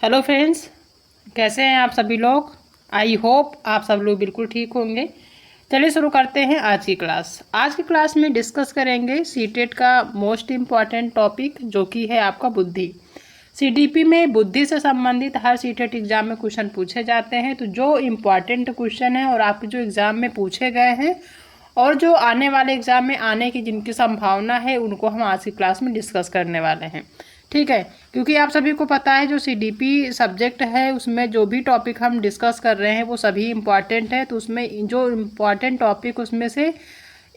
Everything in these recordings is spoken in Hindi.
हेलो फ्रेंड्स, कैसे हैं आप सभी लोग। आई होप आप सब लोग बिल्कुल ठीक होंगे। चलिए शुरू करते हैं आज की क्लास। आज की क्लास में डिस्कस करेंगे सीटेट का मोस्ट इम्पॉर्टेंट टॉपिक जो कि है आपका बुद्धि। सीडीपी में बुद्धि से संबंधित हर सीटेट एग्जाम में क्वेश्चन पूछे जाते हैं। तो जो इम्पॉर्टेंट क्वेश्चन है और आपके जो एग्जाम में पूछे गए हैं और जो आने वाले एग्जाम में आने की जिनकी संभावना है उनको हम आज की क्लास में डिस्कस करने वाले हैं। ठीक है, क्योंकि आप सभी को पता है जो सीडीपी सब्जेक्ट है उसमें जो भी टॉपिक हम डिस्कस कर रहे हैं वो सभी इम्पॉर्टेंट है। तो उसमें जो इम्पॉर्टेंट टॉपिक उसमें से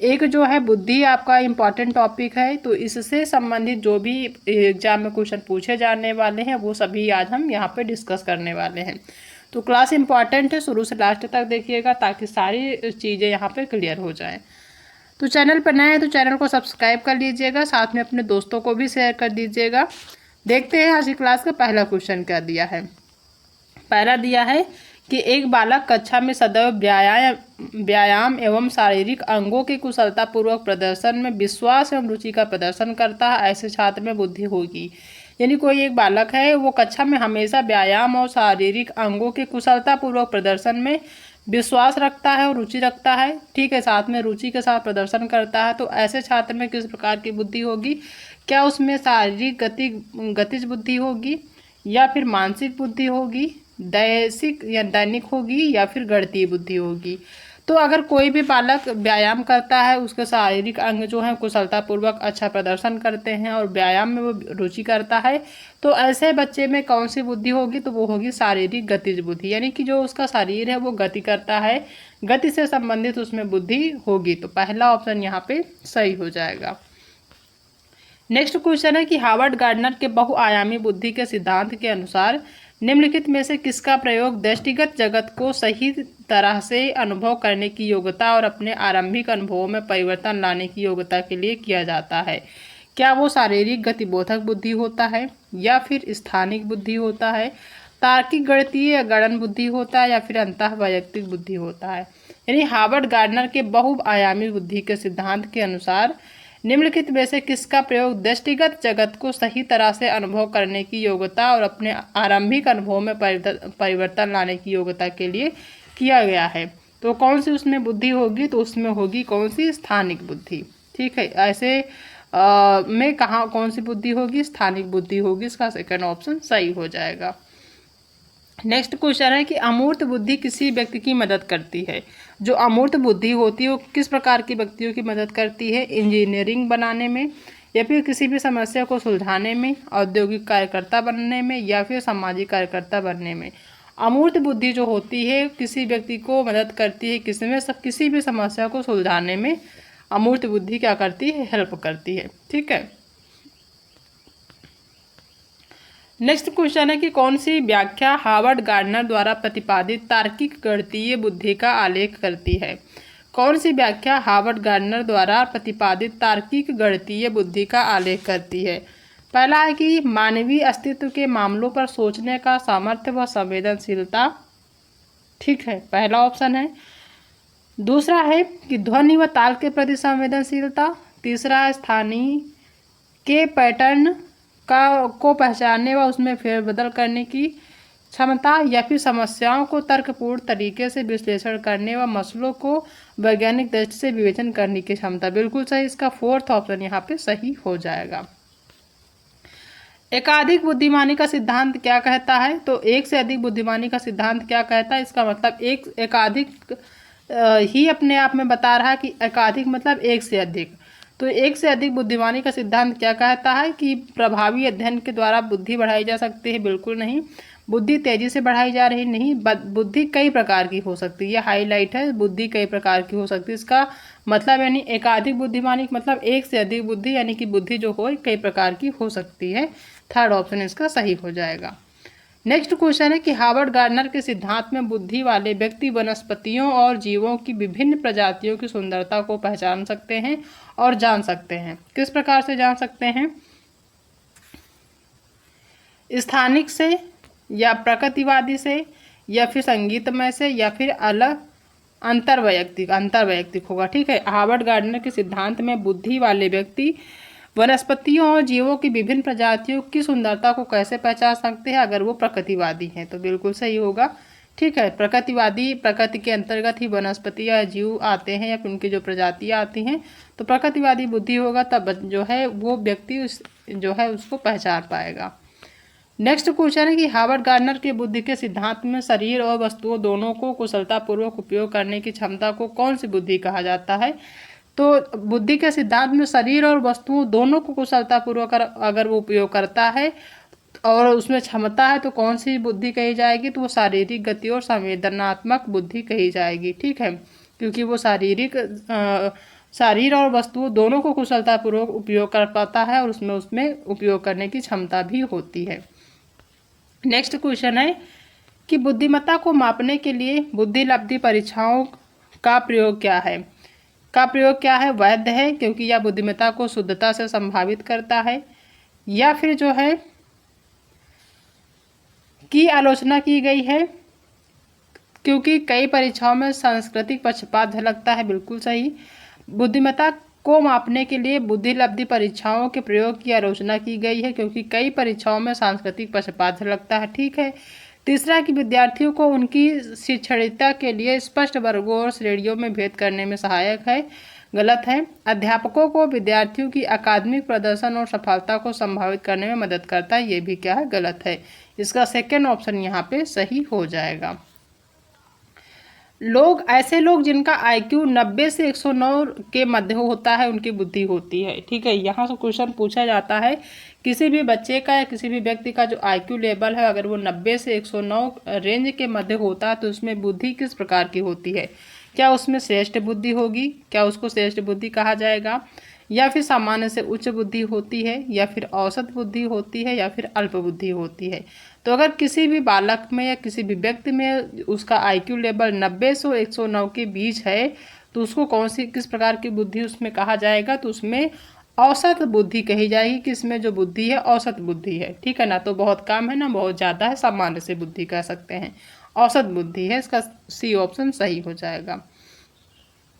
एक जो है बुद्धि आपका इम्पॉर्टेंट टॉपिक है। तो इससे संबंधित जो भी एग्जाम में क्वेश्चन पूछे जाने वाले हैं वो सभी आज हम यहाँ पे डिस्कस करने वाले हैं। तो क्लास इम्पॉर्टेंट है, शुरू से लास्ट तक देखिएगा ताकि सारी चीज़ें यहाँ पे क्लियर हो जाएं। तो चैनल पर नए हैं तो चैनल को सब्सक्राइब कर लीजिएगा, साथ में अपने दोस्तों को भी शेयर कर दीजिएगा। देखते हैं आज की क्लास का पहला क्वेश्चन क्या दिया है। पहला दिया है कि एक बालक कक्षा में सदैव व्यायाम एवं शारीरिक अंगों के कुशलतापूर्वक प्रदर्शन में विश्वास एवं रुचि का प्रदर्शन करता है, ऐसे छात्र में बुद्धि होगी। यानी कोई एक बालक है वो कक्षा में हमेशा व्यायाम और शारीरिक अंगों के कुशलतापूर्वक प्रदर्शन में विश्वास रखता है और रुचि रखता है। ठीक है, साथ में रुचि के साथ प्रदर्शन करता है। तो ऐसे छात्र में किस प्रकार की बुद्धि होगी? क्या उसमें शारीरिक गतिज बुद्धि होगी या फिर मानसिक बुद्धि होगी, दैसिक या दैनिक होगी या फिर गणितीय बुद्धि होगी। तो अगर कोई भी बालक व्यायाम करता है उसके शारीरिक अंग जो है कुशलतापूर्वक अच्छा प्रदर्शन करते हैं और व्यायाम में वो रुचि करता है, तो ऐसे बच्चे में कौन सी बुद्धि होगी? तो वो होगी शारीरिक गतिज बुद्धि, यानी कि जो उसका शरीर है वो गति करता है, गति से संबंधित उसमें बुद्धि होगी। तो पहला ऑप्शन यहाँ पे सही हो जाएगा। नेक्स्ट क्वेश्चन है कि हार्वर्ड गार्डनर के बहुआयामी बुद्धि के सिद्धांत के अनुसार निम्नलिखित में से किसका प्रयोग दृष्टिगत जगत को सही तरह से अनुभव करने की योग्यता और अपने आरंभिक अनुभवों में परिवर्तन लाने की योग्यता के लिए किया जाता है? क्या वो शारीरिक गतिबोधक बुद्धि होता है या फिर स्थानिक बुद्धि होता है, तार्किक गणितीय या गणन बुद्धि होता है या फिर अंतः वैयक्तिक बुद्धि होता है? यानी हार्वर्ड गार्डनर के बहुआयामी बुद्धि के सिद्धांत के अनुसार निम्नलिखित में से किसका प्रयोग दृष्टिगत जगत को सही तरह से अनुभव करने की योग्यता और अपने आरंभिक अनुभवों में परिवर्तन लाने की योग्यता के लिए किया गया है? तो कौन सी उसमें बुद्धि होगी? तो उसमें होगी कौन सी? स्थानिक बुद्धि। ठीक है, ऐसे में कहाँ कौन सी बुद्धि होगी? स्थानिक बुद्धि होगी। इसका सेकंड ऑप्शन सही हो जाएगा। नेक्स्ट क्वेश्चन है कि अमूर्त बुद्धि किसी व्यक्ति की मदद करती है। जो अमूर्त बुद्धि होती है वो किस प्रकार की व्यक्तियों की मदद करती है? इंजीनियरिंग बनाने में या फिर किसी भी समस्या को सुलझाने में, औद्योगिक कार्यकर्ता बनने में या फिर सामाजिक कार्यकर्ता बनने में। अमूर्त बुद्धि जो होती है किसी व्यक्ति को मदद करती है किसी भी समस्या को सुलझाने में अमूर्त बुद्धि क्या करती है? हेल्प करती है। ठीक है। नेक्स्ट क्वेश्चन है कि कौन सी व्याख्या हार्वर्ड गार्डनर द्वारा प्रतिपादित तार्किक गणितीय बुद्धि का आलेख करती है? कौन सी व्याख्या हार्वर्ड गार्डनर द्वारा प्रतिपादित तार्किक गणितीय बुद्धि का आलेख करती है? पहला है कि मानवीय अस्तित्व के मामलों पर सोचने का सामर्थ्य व संवेदनशीलता। ठीक है, पहला ऑप्शन है। दूसरा है कि ध्वनि व ताल के प्रति संवेदनशीलता। तीसरा है स्थानीय के पैटर्न को पहचानने व उसमें फेरबदल करने की क्षमता या फिर समस्याओं को तर्कपूर्ण तरीके से विश्लेषण करने व मसलों को वैज्ञानिक दृष्टि से विवेचन करने की क्षमता। बिल्कुल सही, इसका फोर्थ ऑप्शन यहाँ पे सही हो जाएगा। एकाधिक बुद्धिमानी का सिद्धांत क्या कहता है? तो एक से अधिक बुद्धिमानी का सिद्धांत क्या कहता है? इसका मतलब एकाधिक ही अपने आप में बता रहा है कि एकाधिक मतलब एक से अधिक। तो एक से अधिक बुद्धिमानी का सिद्धांत क्या कहता है कि प्रभावी अध्ययन के द्वारा बुद्धि बढ़ाई जा सकती है? बिल्कुल नहीं। बुद्धि तेजी से बढ़ाई जा रही नहीं, बुद्धि कई प्रकार की हो सकती है। ये हाईलाइट है, बुद्धि कई प्रकार की हो सकती है। इसका मतलब यानी एकाधिक बुद्धिमानी मतलब एक से अधिक बुद्धि, यानी कि बुद्धि जो हो कई प्रकार की हो सकती है। थर्ड ऑप्शन इसका सही हो जाएगा। नेक्स्ट क्वेश्चन है कि हार्वर्ड गार्डनर के सिद्धांत में बुद्धि वाले व्यक्ति वनस्पतियों और जीवों की विभिन्न प्रजातियों की सुंदरता को पहचान सकते हैं और जान सकते हैं। किस प्रकार से जान सकते हैं? स्थानिक से या प्रकृतिवादी से या फिर संगीतमय से या फिर अलग अंतर्वैयक्तिक होगा। ठीक है, हार्वर्ड गार्डनर के सिद्धांत में बुद्धि वाले व्यक्ति वनस्पतियों और जीवों की विभिन्न प्रजातियों की सुंदरता को कैसे पहचान सकते हैं अगर वो प्रकृतिवादी हैं? तो बिल्कुल सही होगा। ठीक है, प्रकृतिवादी प्रकृति के अंतर्गत ही वनस्पति या जीव आते हैं या फिर उनकी जो प्रजातियां आती हैं, तो प्रकृतिवादी बुद्धि होगा, तब जो है वो व्यक्ति उस जो है उसको पहचान पाएगा। नेक्स्ट क्वेश्चन है कि हार्वर्ड गार्डनर के बुद्धि के सिद्धांत में शरीर और वस्तुओं दोनों को कुशलतापूर्वक उपयोग करने की क्षमता को कौन सी बुद्धि कहा जाता है? तो बुद्धि के सिद्धांत में शरीर और वस्तुओं दोनों को कुशलतापूर्वक अगर वो उपयोग करता है और उसमें क्षमता है तो कौन सी बुद्धि कही जाएगी? तो वो शारीरिक गति और संवेदनात्मक बुद्धि कही जाएगी। ठीक है, क्योंकि वो शरीर और वस्तुओं दोनों को कुशलतापूर्वक उपयोग कर पाता है और उसमें उपयोग करने की क्षमता भी होती है। नेक्स्ट क्वेश्चन है कि बुद्धिमत्ता को मापने के लिए बुद्धिलब्धि परीक्षाओं का प्रयोग क्या है? वैध है क्योंकि यह बुद्धिमत्ता को शुद्धता से संभावित करता है, या फिर जो है की आलोचना की गई है क्योंकि कई परीक्षाओं में सांस्कृतिक पक्षपात झलकता है। बिल्कुल सही। बुद्धिमत्ता को मापने के लिए बुद्धिलब्धि परीक्षाओं के प्रयोग की आलोचना की गई है क्योंकि कई परीक्षाओं में सांस्कृतिक पक्षपात झलकता है। ठीक है। तीसरा कि विद्यार्थियों को उनकी शिक्षणीयता के लिए स्पष्ट वर्गों और श्रेणियों में भेद करने में सहायक है। गलत है। अध्यापकों को विद्यार्थियों की अकादमिक प्रदर्शन और सफलता को संभावित करने में मदद करता है। ये भी क्या है? गलत है। इसका सेकेंड ऑप्शन यहाँ पे सही हो जाएगा। ऐसे लोग जिनका IQ 90 से 109 के मध्य होता है उनकी बुद्धि होती है। ठीक है, यहाँ से क्वेश्चन पूछा जाता है किसी भी बच्चे का या किसी भी व्यक्ति का जो IQ लेवल है अगर वो 90 से 109 रेंज के मध्य होता है तो उसमें बुद्धि किस प्रकार की होती है? क्या उसमें श्रेष्ठ बुद्धि होगी? क्या उसको श्रेष्ठ बुद्धि कहा जाएगा? या फिर सामान्य से उच्च बुद्धि होती है, या फिर औसत बुद्धि होती है, या फिर अल्प बुद्धि होती है? तो अगर किसी भी बालक में या किसी भी व्यक्ति में उसका IQ लेवल 90 से 109 के बीच है तो उसको किस प्रकार की बुद्धि उसमें कहा जाएगा? तो उसमें औसत बुद्धि कही जाएगी कि इसमें जो बुद्धि है औसत बुद्धि है। ठीक है ना, तो बहुत कम है ना बहुत ज़्यादा है, सामान्य से बुद्धि कह सकते हैं, औसत बुद्धि है। इसका सी ऑप्शन सही हो जाएगा।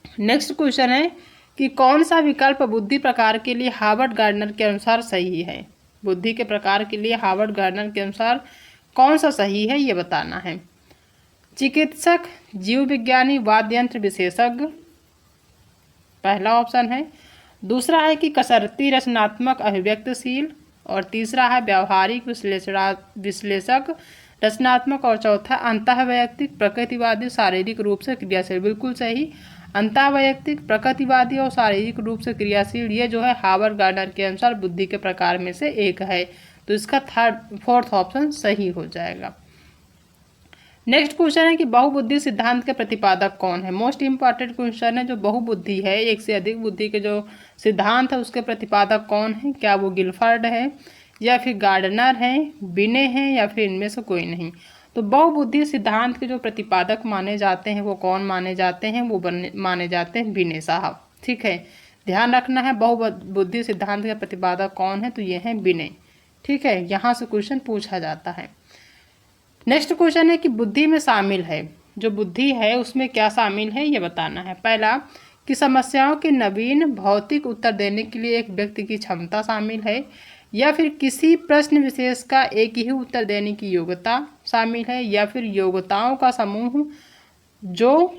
नेक्स्ट क्वेश्चन है कि कौन सा विकल्प बुद्धि प्रकार के लिए हार्वर्ड गार्डनर के अनुसार सही है? बुद्धि के प्रकार के लिए हार्वर्ड गार्डनर के अनुसार कौन सा सही है ये बताना है। चिकित्सक, जीव विज्ञानी, वाद्य यंत्र विशेषज्ञ, पहला ऑप्शन है। दूसरा है कि कसरती रचनात्मक अभिव्यक्तिशील, और तीसरा है व्यावहारिक विश्लेषक रचनात्मक, और चौथा अंतःवैयक्तिक प्रकृतिवादी शारीरिक रूप से क्रियाशील। बिल्कुल सही। अंतःवैयक्तिक प्रकृतिवादी और शारीरिक रूप से क्रियाशील ये जो है हार्वर्ड गार्डनर के अनुसार बुद्धि के प्रकार में से एक है, तो इसका फोर्थ ऑप्शन सही हो जाएगा। नेक्स्ट क्वेश्चन है कि बहुबुद्धि सिद्धांत के प्रतिपादक कौन है? मोस्ट इंपॉर्टेंट क्वेश्चन है। जो बहुबुद्धि है, एक से अधिक बुद्धि के जो सिद्धांत है उसके प्रतिपादक कौन है? क्या वो गिलफर्ड है, या फिर गार्डनर है, बिने हैं, या फिर इनमें से कोई नहीं? तो बहुबुद्धि सिद्धांत के जो प्रतिपादक माने जाते हैं वो कौन माने जाते हैं? वो माने जाते हैं बिने साहब। ठीक है, ध्यान रखना है बहुबुद्धि सिद्धांत के प्रतिपादक कौन है, तो ये हैं बिने। ठीक है, यहाँ से क्वेश्चन पूछा जाता है। नेक्स्ट क्वेश्चन है कि बुद्धि में शामिल है, जो बुद्धि है उसमें क्या शामिल है ये बताना है। पहला कि समस्याओं के नवीन भौतिक उत्तर देने के लिए एक व्यक्ति की क्षमता शामिल है, या फिर किसी प्रश्न विशेष का एक ही उत्तर देने की योग्यता शामिल है, या फिर योग्यताओं का समूह जो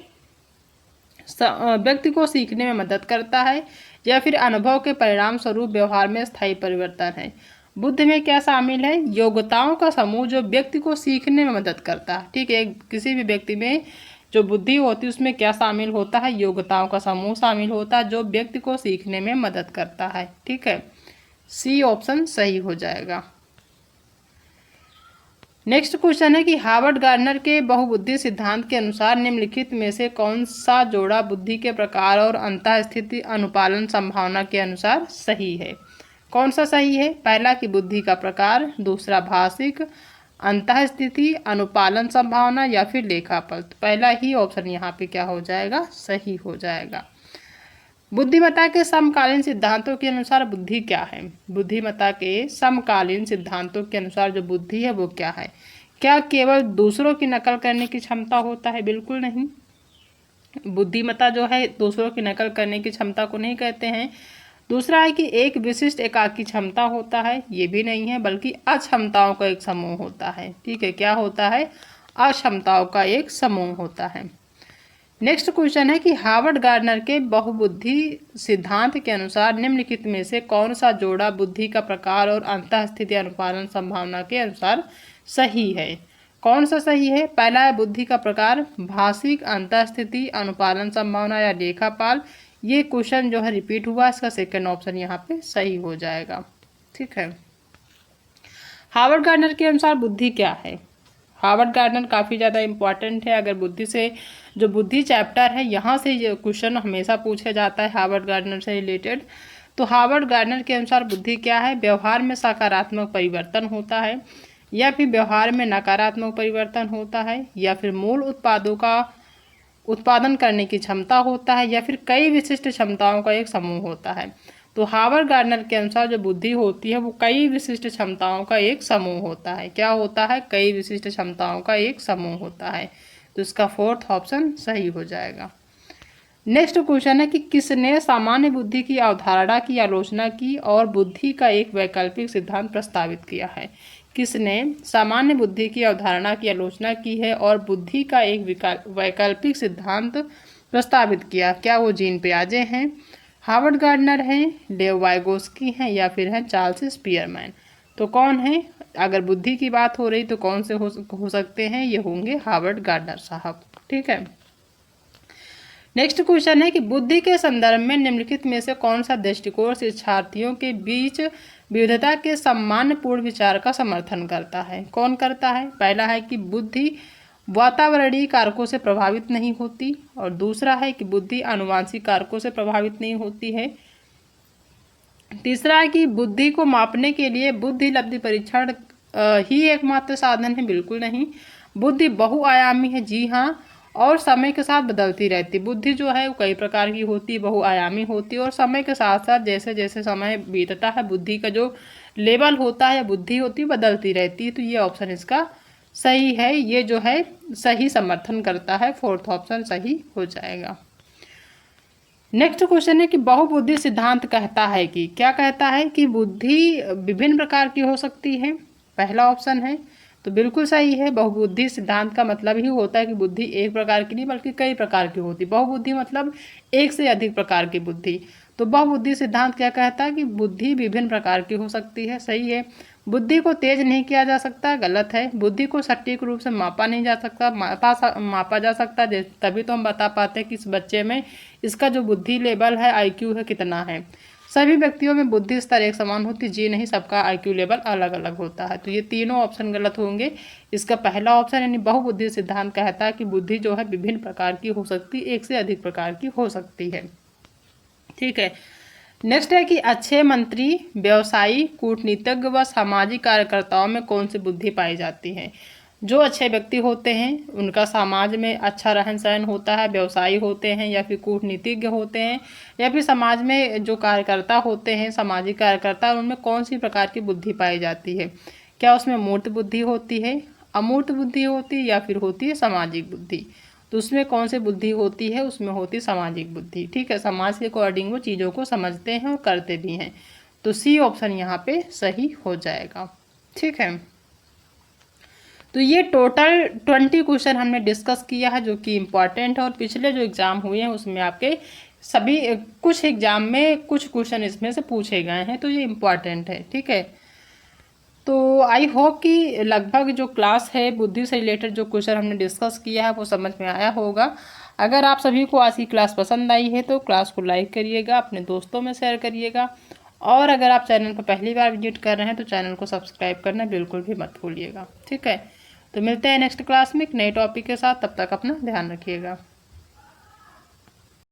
व्यक्ति को सीखने में मदद करता है, या फिर अनुभव के परिणाम स्वरूप व्यवहार में स्थायी परिवर्तन है। बुद्धि में क्या शामिल है? योग्यताओं का समूह जो व्यक्ति को सीखने में मदद करता है। ठीक है, किसी भी व्यक्ति में जो बुद्धि होती है उसमें क्या शामिल होता है? योग्यताओं का समूह शामिल होता है जो व्यक्ति को सीखने में मदद करता है। ठीक है, सी ऑप्शन सही हो जाएगा। नेक्स्ट क्वेश्चन है कि हार्वर्ड गार्डनर के बहुबुद्धि सिद्धांत के अनुसार निम्नलिखित में से कौन सा जोड़ा बुद्धि के प्रकार और अंतःस्थिति अनुपालन संभावना के अनुसार सही है? कौन सा सही है? पहला कि बुद्धि का प्रकार, दूसरा भाषिक, अंतःस्थिति, अनुपालन संभावना, या फिर लेखापल। तो पहला ही ऑप्शन यहाँ पे क्या हो जाएगा? सही हो जाएगा। बुद्धिमत्ता के समकालीन सिद्धांतों के अनुसार बुद्धि क्या है? बुद्धिमत्ता के समकालीन सिद्धांतों के अनुसार जो बुद्धि है वो क्या है? क्या केवल दूसरों की नकल करने की क्षमता होता है? बिल्कुल नहीं। बुद्धिमत्ता जो है दूसरों की नकल करने की क्षमता को नहीं कहते हैं। दूसरा है कि एक विशिष्ट एकाकी क्षमता होता है, ये भी नहीं है, बल्कि अक्षमताओं का एक समूह होता है। ठीक है, क्या होता है? अक्षमताओं का एक समूह होता है। नेक्स्ट क्वेश्चन है कि हार्वर्ड गार्डनर के बहुबुद्धि सिद्धांत के अनुसार निम्नलिखित में से कौन सा जोड़ा बुद्धि का प्रकार और अंतःस्थिति अनुपालन संभावना के अनुसार सही है? कौन सा सही है? पहला है बुद्धि का प्रकार, भाषिक, अंतःस्थिति, अनुपालन संभावना या रेखापाल। ये क्वेश्चन जो है रिपीट हुआ, इसका सेकंड ऑप्शन यहाँ पे सही हो जाएगा। ठीक है, हार्वर्ड गार्डनर के अनुसार बुद्धि क्या है? हार्वर्ड गार्डनर काफ़ी ज़्यादा इंपॉर्टेंट है। अगर बुद्धि से जो बुद्धि चैप्टर है यहाँ से ये क्वेश्चन हमेशा पूछा जाता है हार्वर्ड गार्डनर से रिलेटेड। तो हार्वर्ड गार्डनर के अनुसार बुद्धि क्या है? व्यवहार में सकारात्मक परिवर्तन होता है, या फिर व्यवहार में नकारात्मक परिवर्तन होता है, या फिर मूल उत्पादों का उत्पादन करने की क्षमता होता है, या फिर कई विशिष्ट क्षमताओं का एक समूह होता है। तो हार्वर्ड गार्डनर के अनुसार जो बुद्धि होती है वो कई विशिष्ट क्षमताओं का एक समूह होता है। क्या होता है? कई विशिष्ट क्षमताओं का एक समूह होता है। तो इसका फोर्थ ऑप्शन सही हो जाएगा। नेक्स्ट क्वेश्चन है कि किसने सामान्य बुद्धि की अवधारणा की आलोचना की और बुद्धि का एक वैकल्पिक सिद्धांत प्रस्तावित किया है? किसने सामान्य बुद्धि की अवधारणा की आलोचना की है और बुद्धि का एक वैकल्पिक सिद्धांत प्रस्तावित किया? क्या वो जीन पियाजे हैं, हार्वर्ड गार्डनर हैं, लेव वाइगोस्की हैं, या फिर हैं चार्ल्स स्पीयरमैन? तो कौन है? अगर बुद्धि की बात हो रही तो कौन से हो सकते हैं? ये होंगे हार्वर्ड गार्डनर साहब। ठीक है, नेक्स्ट क्वेश्चन है कि बुद्धि के संदर्भ में निम्नलिखित में से कौन सा दृष्टिकोण शिक्षार्थियों के बीच विविधता के सम्मानपूर्ण विचार का समर्थन करता है? कौन करता है? पहला है कि बुद्धि वातावरणीय कारकों से प्रभावित नहीं होती, और दूसरा है कि बुद्धि आनुवांशिक कारकों से प्रभावित नहीं होती है। तीसरा है कि बुद्धि को मापने के लिए बुद्धि लब्धि परीक्षण ही एकमात्र साधन है। बिल्कुल नहीं, बुद्धि बहुआयामी है। जी हाँ, और समय के साथ बदलती रहती। बुद्धि जो है वो कई प्रकार की होती है, बहुआयामी होती है, और समय के साथ साथ जैसे जैसे समय बीतता है बुद्धि का जो लेवल होता है, बुद्धि होती है, बदलती रहती है। तो ये ऑप्शन इसका सही है, ये जो है सही समर्थन करता है। फोर्थ ऑप्शन सही हो जाएगा। नेक्स्ट क्वेश्चन है कि बहुबुद्धि सिद्धांत कहता है कि, क्या कहता है? कि बुद्धि विभिन्न प्रकार की हो सकती है। पहला ऑप्शन है, तो बिल्कुल सही है। बहुबुद्धि सिद्धांत का मतलब ही होता है कि बुद्धि एक प्रकार की नहीं बल्कि कई प्रकार की होती। बहुबुद्धि मतलब एक से अधिक प्रकार की बुद्धि। तो बहुबुद्धि सिद्धांत क्या कहता है? कि बुद्धि विभिन्न प्रकार की हो सकती है। सही है। बुद्धि को तेज नहीं किया जा सकता, गलत है। बुद्धि को सटीक रूप से मापा नहीं जा सकता, मापा जा सकता, तभी तो हम बता पाते हैं कि इस बच्चे में इसका जो बुद्धि लेवल है, IQ है, कितना है। सभी व्यक्तियों में बुद्धि स्तर एक समान होती? जी नहीं, सबका IQ लेवल अलग अलग होता है। तो ये तीनों ऑप्शन गलत होंगे। इसका पहला ऑप्शन यानी बहुबुद्धि सिद्धांत कहता है कि बुद्धि जो है विभिन्न प्रकार की हो सकती, एक से अधिक प्रकार की हो सकती है। ठीक है, नेक्स्ट है कि अच्छे मंत्री, व्यवसायी, कूटनीतिज्ञ व सामाजिक कार्यकर्ताओं में कौन सी बुद्धि पाई जाती है? जो अच्छे व्यक्ति होते हैं उनका समाज में अच्छा रहन सहन होता है, व्यवसायी होते हैं या फिर कूटनीतिज्ञ होते हैं, या फिर समाज में जो कार्यकर्ता होते हैं, सामाजिक कार्यकर्ता, उनमें कौन सी प्रकार की बुद्धि पाई जाती है? क्या उसमें मूर्त बुद्धि होती है, अमूर्त बुद्धि होती है, या फिर होती है सामाजिक बुद्धि? तो उसमें कौन सी बुद्धि होती है? उसमें होती है सामाजिक बुद्धि। ठीक है, समाज के अकॉर्डिंग वो चीज़ों को समझते हैं और करते भी हैं। तो सी ऑप्शन यहाँ पे सही हो जाएगा। ठीक है, तो ये टोटल 20 क्वेश्चन हमने डिस्कस किया है जो कि इम्पॉर्टेंट है, और पिछले जो एग्ज़ाम हुए हैं उसमें आपके सभी कुछ एग्ज़ाम में कुछ क्वेश्चन इसमें से पूछे गए हैं, तो ये इम्पॉर्टेंट है। ठीक है, तो आई होप कि लगभग जो क्लास है बुद्धि से रिलेटेड जो क्वेश्चन हमने डिस्कस किया है वो समझ में आया होगा। अगर आप सभी को आज की क्लास पसंद आई है तो क्लास को लाइक करिएगा, अपने दोस्तों में शेयर करिएगा, और अगर आप चैनल पर पहली बार विजिट कर रहे हैं तो चैनल को सब्सक्राइब करना बिल्कुल भी मत भूलिएगा। ठीक है, तो मिलते हैं नेक्स्ट क्लास में एक नए टॉपिक के साथ। तब तक अपना ध्यान रखिएगा।